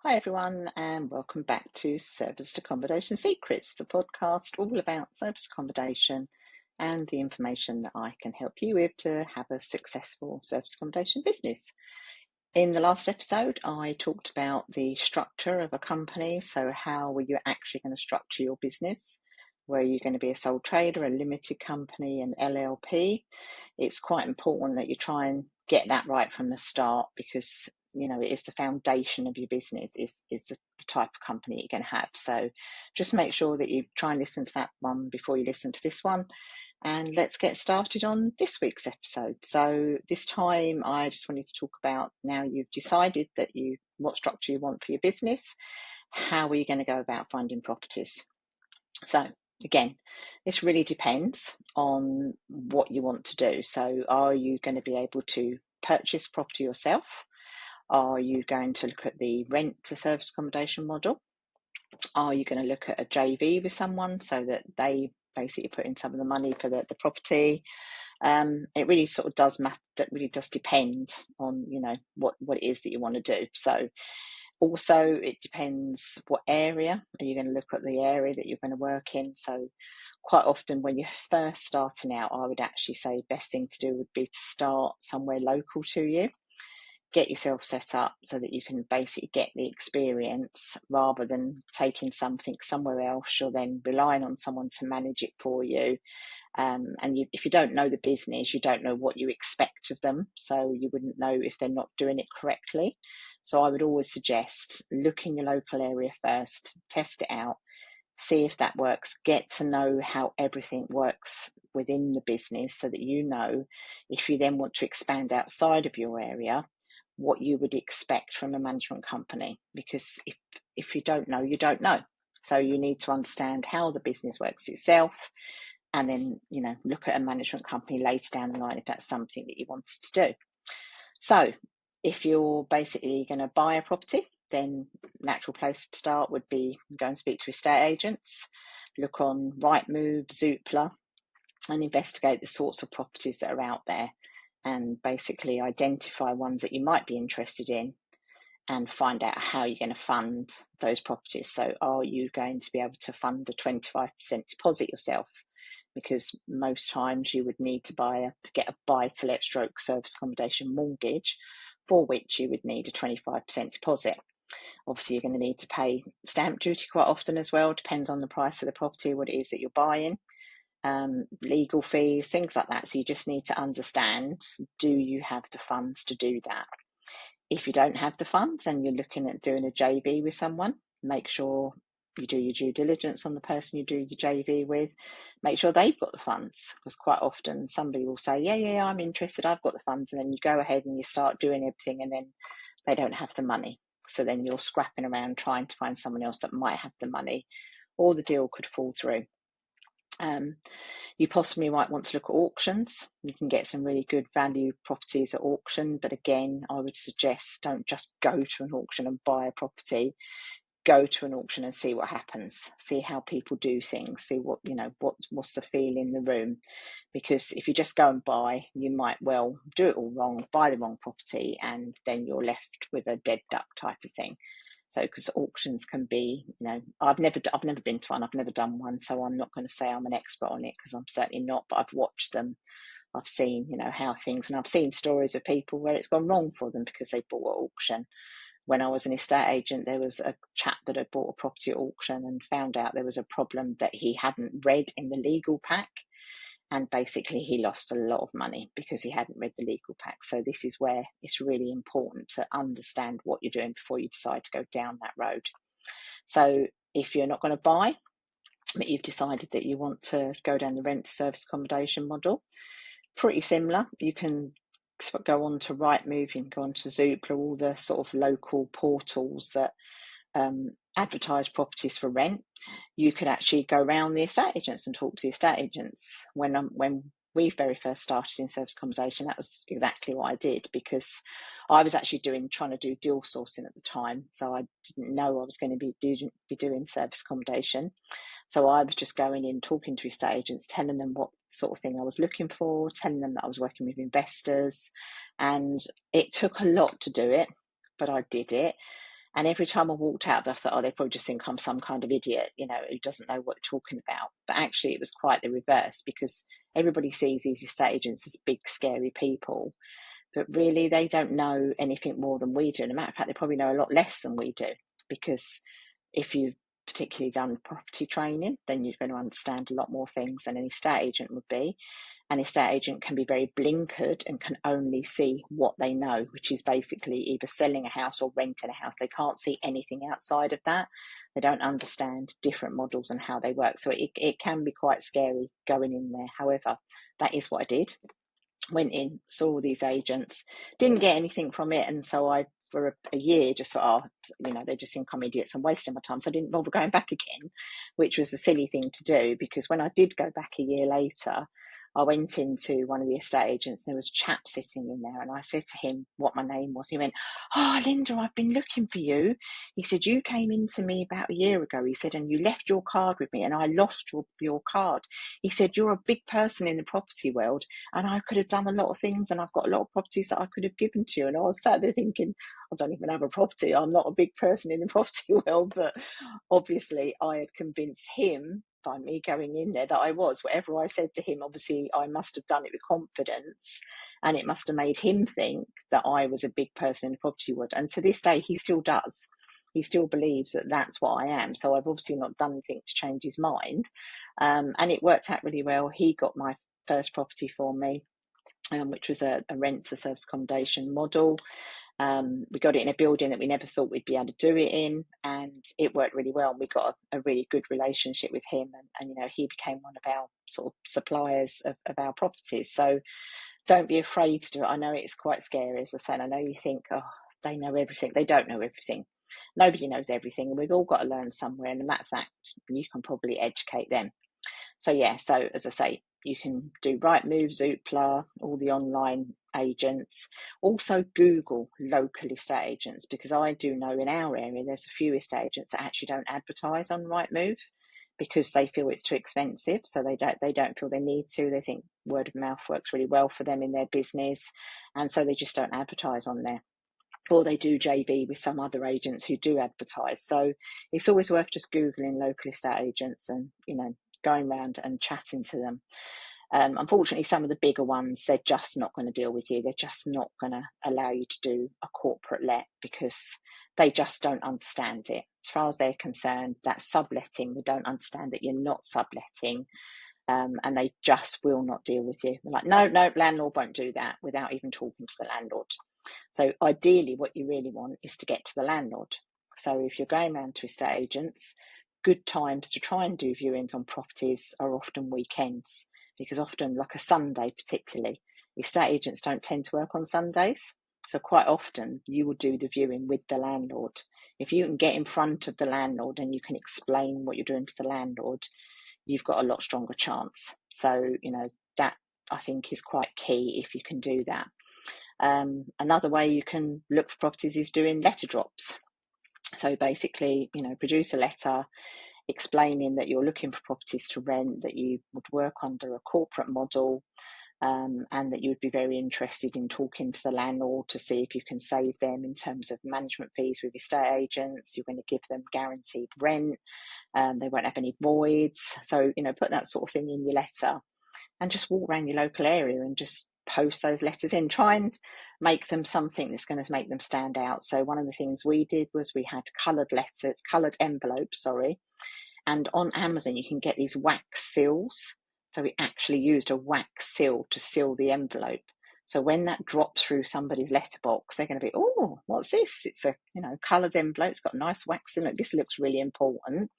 Hi, everyone, and welcome back to Serviced Accommodation Secrets, the podcast all about service accommodation and the information that I can help you with to have a successful service accommodation business. In the last episode, I talked about the structure of a company. So, how are you actually going to structure your business? Where you're going to be a sole trader, a limited company, an LLP. It's quite important that you try and get that right from the start because it is the foundation of your business is the type of company you're going to have. So just make sure that you try and listen to that one before you listen to this one. And let's get started on this week's episode. So this time I just wanted to talk about, now you've decided that what structure you want for your business, how are you going to go about finding properties? So again, this really depends on what you want to do. So are you going to be able to purchase property yourself? Are you going to look at the rent to service accommodation model? Are you going to look at a JV with someone so that they basically put in some of the money for the property? It really sort of does matter. That really does depend on what it is that you want to do. So also it depends what area. Are you going to look at the area that you're going to work in? So quite often when you're first starting out, I would actually say best thing to do would be to start somewhere local to you. Get yourself set up so that you can basically get the experience rather than taking something somewhere else. You're then relying on someone to manage it for you. If you don't know the business, you don't know what you expect of them. So you wouldn't know if they're not doing it correctly. So I would always suggest look in your local area first, test it out, see if that works, get to know how everything works within the business so that you know if you then want to expand outside of your area, what you would expect from a management company. Because if you don't know, you don't know. So you need to understand how the business works itself and then, look at a management company later down the line if that's something that you wanted to do. So if you're basically going to buy a property, then natural place to start would be go and speak to estate agents, look on Rightmove, Zoopla, and investigate the sorts of properties that are out there and basically identify ones that you might be interested in and find out how you're going to fund those properties. So are you going to be able to fund a 25% deposit yourself? Because most times you would need to get a buy-to-let stroke service accommodation mortgage, for which you would need a 25% deposit. Obviously, you're going to need to pay stamp duty quite often as well. Depends on the price of the property, what it is that you're buying, legal fees, things like that. So you just need to understand, do you have the funds to do that? If you don't have the funds and you're looking at doing a JV with someone, make sure you do your due diligence on the person you do your JV with. Make sure they've got the funds, because quite often somebody will say, yeah, I'm interested, I've got the funds. And then you go ahead and you start doing everything and then they don't have the money. So then you're scrapping around trying to find someone else that might have the money, or the deal could fall through. You possibly might want to look at auctions. You can get some really good value properties at auction, but again, I would suggest don't just go to an auction and buy a property. Go to an auction and see what happens. See how people do things. See what's the feel in the room. Because if you just go and buy, you might well do it all wrong, buy the wrong property, and then you're left with a dead duck type of thing. So, because auctions can be, I've never been to one, I've never done one, so I'm not going to say I'm an expert on it because I'm certainly not. But I've watched them, I've seen, how things, and I've seen stories of people where it's gone wrong for them because they bought at auction. When I was an estate agent, there was a chap that had bought a property at auction and found out there was a problem that he hadn't read in the legal pack. And basically he lost a lot of money because he hadn't read the legal pack. So this is where it's really important to understand what you're doing before you decide to go down that road. So if you're not going to buy, but you've decided that you want to go down the rent to service accommodation model, pretty similar. You can go on to Rightmove, you can go on to Zoopla, all the sort of local portals that advertise properties for rent. You could actually go around the estate agents and talk to the estate agents. When we very first started in service accommodation, that was exactly what I did, because I was actually trying to do deal sourcing at the time, so I didn't know I was going to be doing service accommodation. So I was just going in, talking to estate agents, telling them what sort of thing I was looking for, telling them that I was working with investors, and it took a lot to do it, but I did it. And every time I walked out, I thought, oh, they probably just think I'm some kind of idiot, who doesn't know what they're talking about. But actually, it was quite the reverse, because everybody sees these estate agents as big, scary people. But really, they don't know anything more than we do. And as a matter of fact, they probably know a lot less than we do, because if you've particularly done property training, then you're going to understand a lot more things than an estate agent would be. An estate agent can be very blinkered and can only see what they know, which is basically either selling a house or renting a house. They can't see anything outside of that. They don't understand different models and how they work. So it can be quite scary going in there. However, that is what I did. Went in, saw all these agents, didn't get anything from it, and so I, for a year, just thought, they just think I'm idiots, I'm wasting my time, so I didn't bother going back again, which was a silly thing to do, because when I did go back a year later, I went into one of the estate agents, and there was a chap sitting in there, and I said to him what my name was. He went, "Oh, Linda, I've been looking for you." He said, "You came into me about a year ago," he said, "and you left your card with me, and I lost your card." He said, "You're a big person in the property world, and I could have done a lot of things, and I've got a lot of properties that I could have given to you." And I was sat there thinking, I don't even have a property. I'm not a big person in the property world. But obviously I had convinced him by me going in there that I was. Whatever I said to him, obviously I must have done it with confidence, and it must have made him think that I was a big person in the property world. And to this day, he still does. He still believes that that's what I am. So I've obviously not done anything to change his mind. And it worked out really well. He got my first property for me, which was a rent to service accommodation model. We got it in a building that we never thought we'd be able to do it in, and it worked really well. We got a really good relationship with him, and he became one of our sort of suppliers of our properties. So don't be afraid to do it. I know it's quite scary, as I said. I know you think, oh, they know everything. They don't know everything. Nobody knows everything, and we've all got to learn somewhere. And a matter of fact, you can probably educate them. So yeah, so as I say, you can do Rightmove, Zoopla, all the online agents. Also Google local estate agents, because I do know in our area there's a few estate agents that actually don't advertise on Rightmove because they feel it's too expensive. So they don't feel they need to. They think word of mouth works really well for them in their business, and so they just don't advertise on there. Or they do JV with some other agents who do advertise. So it's always worth just Googling local estate agents and, going around and chatting to them. Unfortunately, some of the bigger ones, they're just not going to deal with you. They're just not going to allow you to do a corporate let because they just don't understand it. As far as they're concerned, that's subletting. They don't understand that you're not subletting. And they just will not deal with you. They're like, no, landlord won't do that without even talking to the landlord. So ideally, what you really want is to get to the landlord. So if you're going around to estate agents, good times to try and do viewings on properties are often weekends, because often, like a Sunday particularly, estate agents don't tend to work on Sundays. So quite often you will do the viewing with the landlord. If you can get in front of the landlord and you can explain what you're doing to the landlord, you've got a lot stronger chance. So, that I think is quite key if you can do that. Another way you can look for properties is doing letter drops. So basically, produce a letter explaining that you're looking for properties to rent, that you would work under a corporate model, and that you would be very interested in talking to the landlord to see if you can save them in terms of management fees with estate agents. You're going to give them guaranteed rent. They won't have any voids. So, put that sort of thing in your letter and just walk around your local area and just post those letters in. Try and make them something that's going to make them stand out. So one of the things we did was we had coloured envelopes, and on Amazon you can get these wax seals. So we actually used a wax seal to seal the envelope. So when that drops through somebody's letterbox, they're going to be, oh, what's this? It's a coloured envelope. It's got a nice wax in it. This looks really important.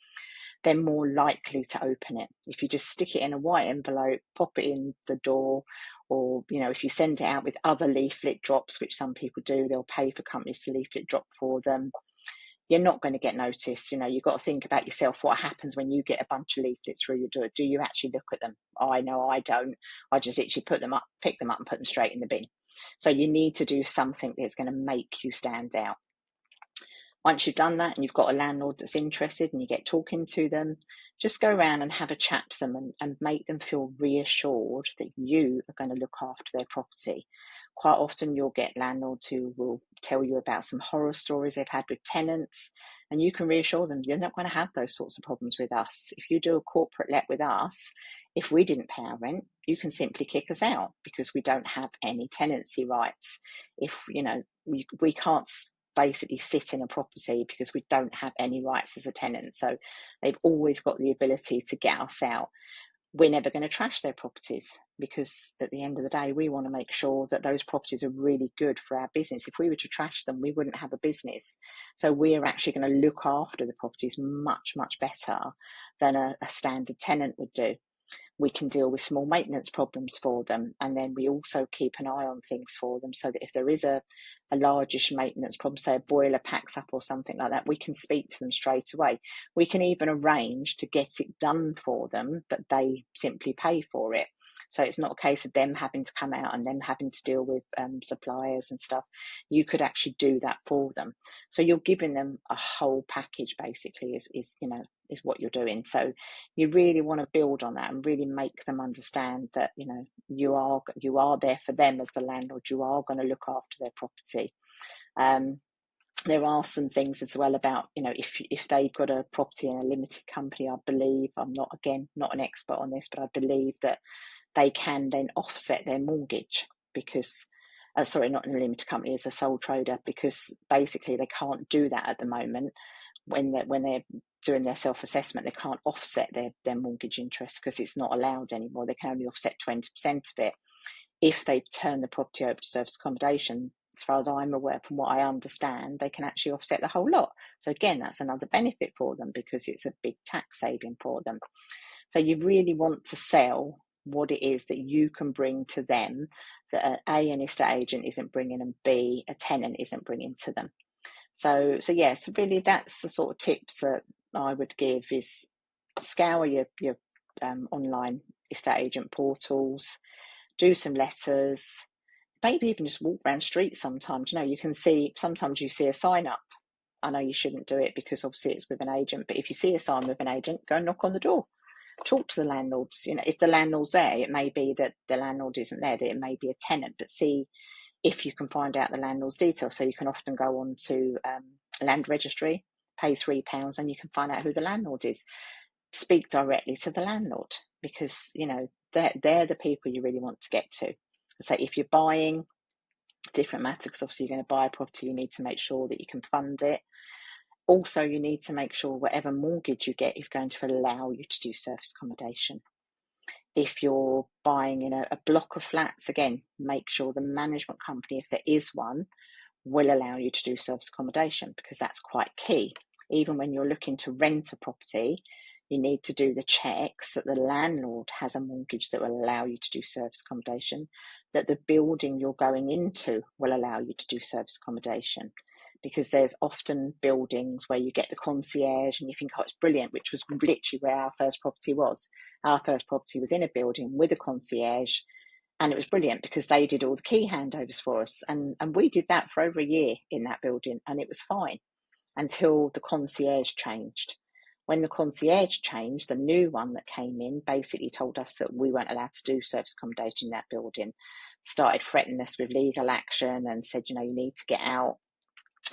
They're more likely to open it. If you just stick it in a white envelope, pop it in the door, or if you send it out with other leaflet drops, which some people do, they'll pay for companies to leaflet drop for them. You're not going to get noticed. You've got to think about yourself. What happens when you get a bunch of leaflets through your door? Do you actually look at them? I know I don't. I just actually pick them up and put them straight in the bin. So you need to do something that's going to make you stand out. Once you've done that and you've got a landlord that's interested and you get talking to them, just go around and have a chat to them and make them feel reassured that you are going to look after their property. quite often you'll get landlords who will tell you about some horror stories they've had with tenants, and you can reassure them you're not going to have those sorts of problems with us. If you do a corporate let with us, if we didn't pay our rent, you can simply kick us out because we don't have any tenancy rights. If we can't basically sit in a property because we don't have any rights as a tenant. So they've always got the ability to get us out. We're never going to trash their properties because at the end of the day, we want to make sure that those properties are really good for our business. If we were to trash them, we wouldn't have a business. So we're actually going to look after the properties much, much better than a standard tenant would do. We can deal with small maintenance problems for them, and then we also keep an eye on things for them so that if there is a largish maintenance problem, say a boiler packs up or something like that, we can speak to them straight away. We can even arrange to get it done for them, but they simply pay for it. So it's not a case of them having to come out and them having to deal with suppliers and stuff. You could actually do that for them. So you're giving them a whole package, basically, is what you're doing. So you really want to build on that and really make them understand that you are there for them as the landlord. You are going to look after their property. There are some things as well about if they've got a property in a limited company, I believe, I'm not an expert on this, but I believe that they can then offset their mortgage because not in a limited company, as a sole trader, because basically they can't do that at the moment. When they're doing their self-assessment, they can't offset their mortgage interest because it's not allowed anymore. They can only offset 20% of it. If they turn the property over to service accommodation, as far as I'm aware, from what I understand, they can actually offset the whole lot. So again, that's another benefit for them because it's a big tax saving for them. So you really want to sell what it is that you can bring to them that an estate agent isn't bringing, and B, a tenant isn't bringing to them. So yes, really that's the sort of tips that I would give is scour your online estate agent portals, do some letters, maybe even just walk around streets sometimes. You can see, sometimes you see a sign up. I know you shouldn't do it because obviously it's with an agent, but if you see a sign with an agent, go and knock on the door. Talk to the landlords. If the landlord's there, it may be that the landlord isn't there, that it may be a tenant, but see if you can find out the landlord's details. So you can often go on to land registry, pay £3, and you can find out who the landlord is. Speak directly to the landlord because they're the people you really want to get to. So if you're buying, different matter, because obviously you're going to buy a property, you need to make sure that you can fund it. Also, you need to make sure whatever mortgage you get is going to allow you to do service accommodation. If you're buying a block of flats, again, make sure the management company, if there is one, will allow you to do service accommodation because that's quite key. Even when you're looking to rent a property, you need to do the checks that the landlord has a mortgage that will allow you to do service accommodation, that the building you're going into will allow you to do service accommodation. Because there's often buildings where you get the concierge and you think, oh, it's brilliant, which was literally where our first property was. Our first property was in a building with a concierge, and it was brilliant because they did all the key handovers for us. And we did that for over a year in that building, and it was fine until the concierge changed. When the concierge changed, the new one that came in basically told us that we weren't allowed to do service accommodation in that building, started threatening us with legal action and said, you need to get out.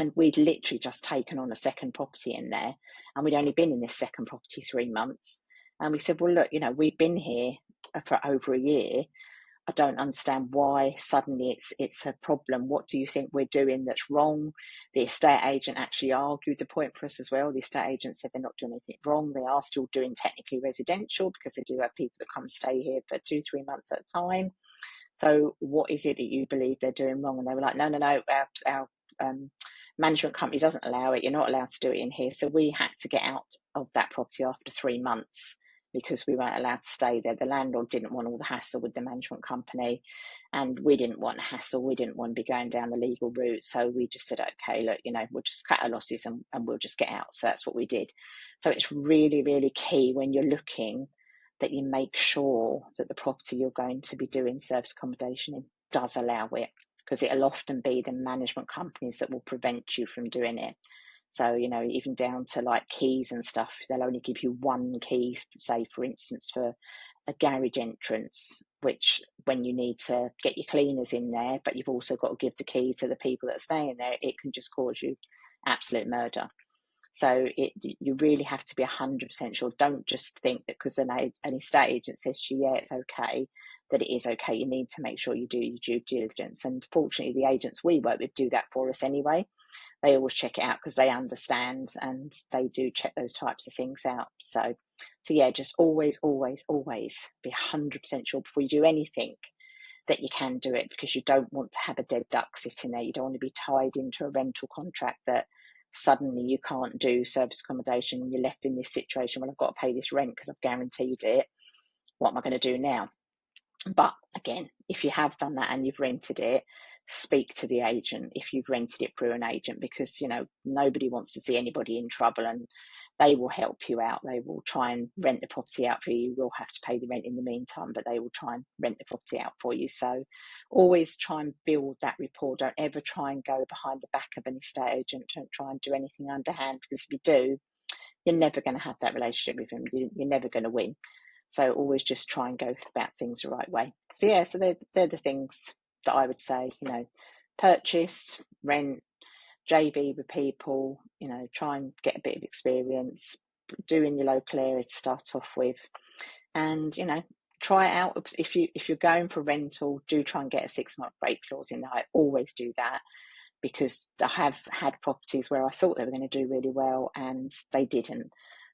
And we'd literally just taken on a second property in there, and we'd only been in this second property 3 months. And we said, well, look, we've been here for over a year. I don't understand why suddenly it's a problem. What do you think we're doing that's wrong? The estate agent actually argued the point for us as well. The estate agent said they're not doing anything wrong. They are still doing technically residential because they do have people that come and stay here for 2-3 months at a time. So what is it that you believe they're doing wrong? And they were like, no, our management company doesn't allow it. You're not allowed to do it in here. So we had to get out of that property after 3 months because we weren't allowed to stay there. The landlord didn't want all the hassle with the management company, and we didn't want hassle. We didn't want to be going down the legal route. So we just said, okay, look, we'll just cut our losses and we'll just get out. So that's what we did. So it's really, really key when you're looking that you make sure that the property you're going to be doing service accommodation in does allow it, because it'll often be the management companies that will prevent you from doing it. So, even down to like keys and stuff, they'll only give you one key, say, for instance, for a garage entrance, which when you need to get your cleaners in there, but you've also got to give the key to the people that are staying there, it can just cause you absolute murder. So you really have to be 100% sure. Don't just think that because an estate agent says to you, yeah, it's okay, that it is okay. You need to make sure you do your due diligence. And fortunately, the agents we work with do that for us anyway. They always check it out because they understand and they do check those types of things out. So yeah, just always, always, always be 100% sure before you do anything that you can do it, because you don't want to have a dead duck sitting there. You don't want to be tied into a rental contract that suddenly you can't do service accommodation and you're left in this situation. Well, I've got to pay this rent because I've guaranteed it. What am I going to do now? But again, if you have done that and you've rented it, speak to the agent if you've rented it through an agent, because nobody wants to see anybody in trouble, and they will help you out. They will try and rent the property out for you. You will have to pay the rent in the meantime, but they will try and rent the property out for you. So always try and build that rapport. Don't ever try and go behind the back of an estate agent. Don't try and do anything underhand, because if you do, you're never going to have that relationship with them. You're never going to win. So always just try and go about things the right way. So yeah, so they're the things that I would say, purchase, rent, JV with people, try and get a bit of experience, do in your local area to start off with. And, try it out. If you're going for rental, do try and get a 6-month break clause in there. I always do that, because I have had properties where I thought they were going to do really well and they didn't.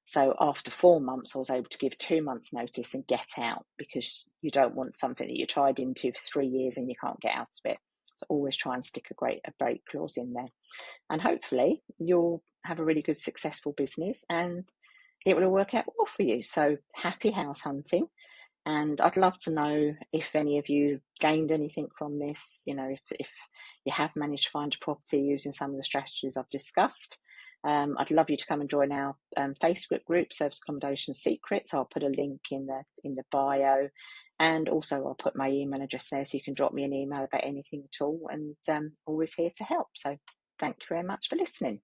So after 4 months, I was able to give 2 months notice and get out, because you don't want something that you tried into for 3 years and you can't get out of it. So always try and stick a break clause in there. And hopefully you'll have a really good, successful business and it will work out well for you. So happy house hunting. And I'd love to know if any of you gained anything from this, if you have managed to find a property using some of the strategies I've discussed. I'd love you to come and join our Facebook group, Serviced Accommodation Secrets. I'll put a link in the bio, and also I'll put my email address there so you can drop me an email about anything at all, and always here to help. So thank you very much for listening.